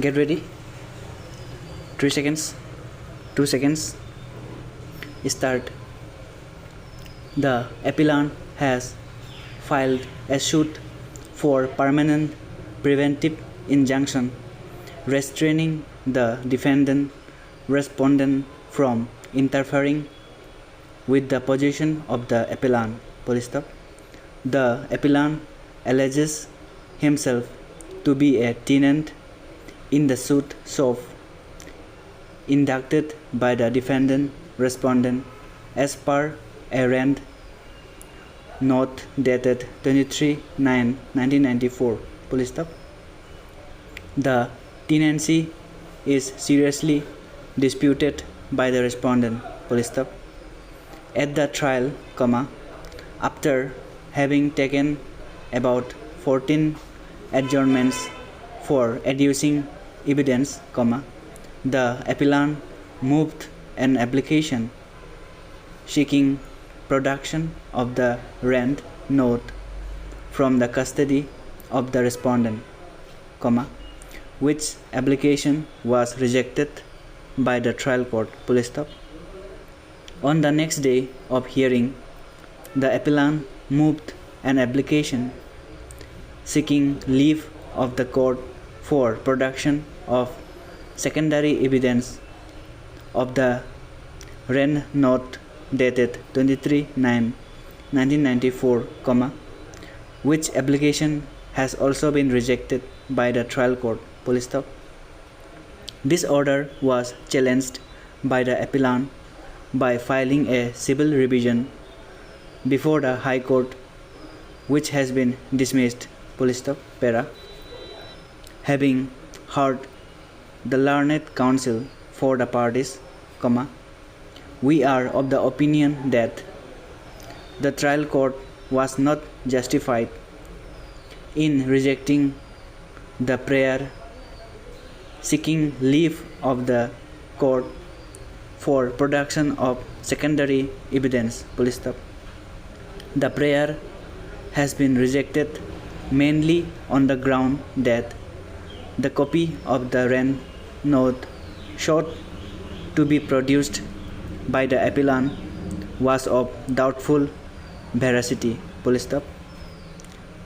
Get ready. 3 seconds. 2 seconds. Start. The appellant has filed a suit for permanent preventive injunction restraining the defendant respondent from interfering with the possession of the appellant. The appellant alleges himself to be a tenant in the suit shop inducted by the defendant respondent as per a rent note dated 23/9/1994. The tenancy is seriously disputed by the respondent. At the trial, after having taken about 14 adjournments for adducing evidence, the appellant moved an application seeking production of the rent note from the custody of the respondent, which application was rejected by the trial court. On the next day of hearing, the appellant moved an application seeking leave of the court for production of secondary evidence of the rent note dated 23/9/1994, which application has also been rejected by the trial court. This order was challenged by the appellant by filing a civil revision before the High Court, which has been dismissed. Having heard the learned counsel for the parties, we are of the opinion that the trial court was not justified in rejecting the prayer seeking leave of the court for production of secondary evidence. The prayer has been rejected mainly on the ground that the copy of the rent note sought to be produced by the appellant was of doubtful veracity.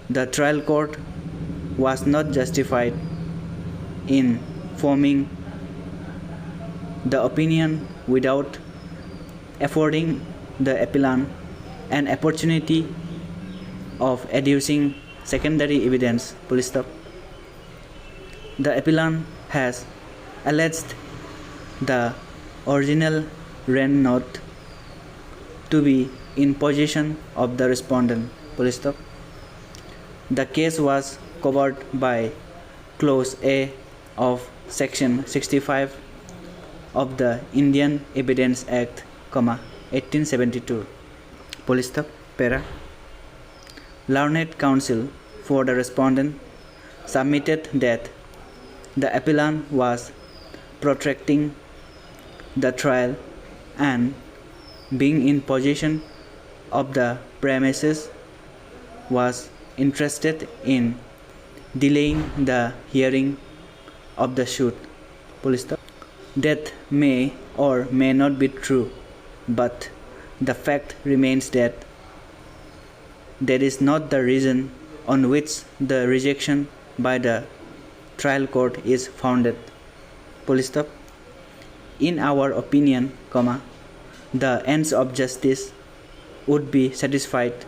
The trial court was not justified in forming the opinion without affording the appellant an opportunity of adducing secondary evidence. The appellant has alleged the original rent note to be in possession of the respondent. The case was covered by Clause A of Section 65 of the Indian Evidence Act, 1872. Learned counsel for the respondent submitted that the appellant was protracting the trial and, being in possession of the premises, was interested in delaying the hearing of the suit. That may or may not be true, but the fact remains that that is not the reason on which the rejection by the trial court is founded. In our opinion, the ends of justice would be satisfied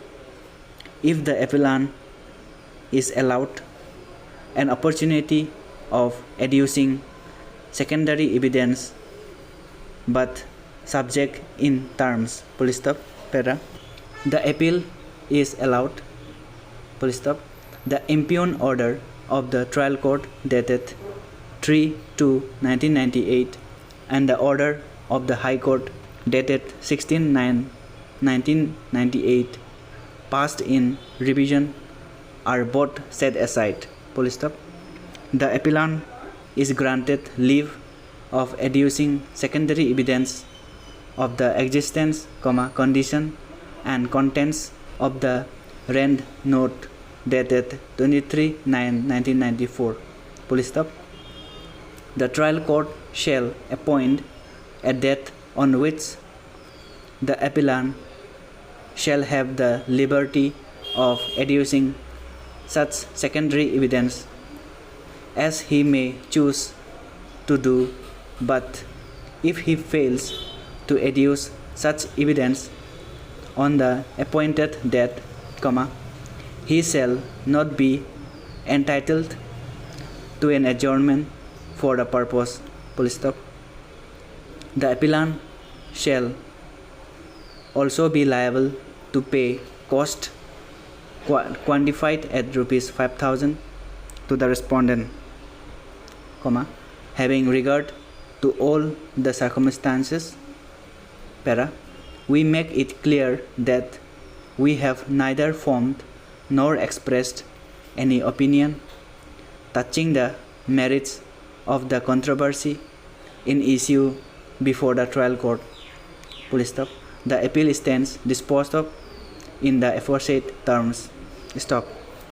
if the appellant is allowed an opportunity of adducing secondary evidence, but subject in terms. The appeal is allowed. The impugned order of the trial court dated 3/2/1998 and the order of the High Court dated 16/9/1998 passed in revision are both set aside. The appellant is granted leave of adducing secondary evidence of the existence, condition and contents of the rent note dated 23/9/1994. The trial court shall appoint a date on which the appellant shall have the liberty of adducing such secondary evidence as he may choose to do, but if he fails to adduce such evidence on the appointed date, he shall not be entitled to an adjournment for the purpose, The appellant shall also be liable to pay cost quantified at rupees 5,000 to the respondent, having regard to all the circumstances. We make it clear that we have neither formed nor expressed any opinion touching the merits of the controversy in issue before the trial court. The appeal stands disposed of in the aforesaid terms. Stop.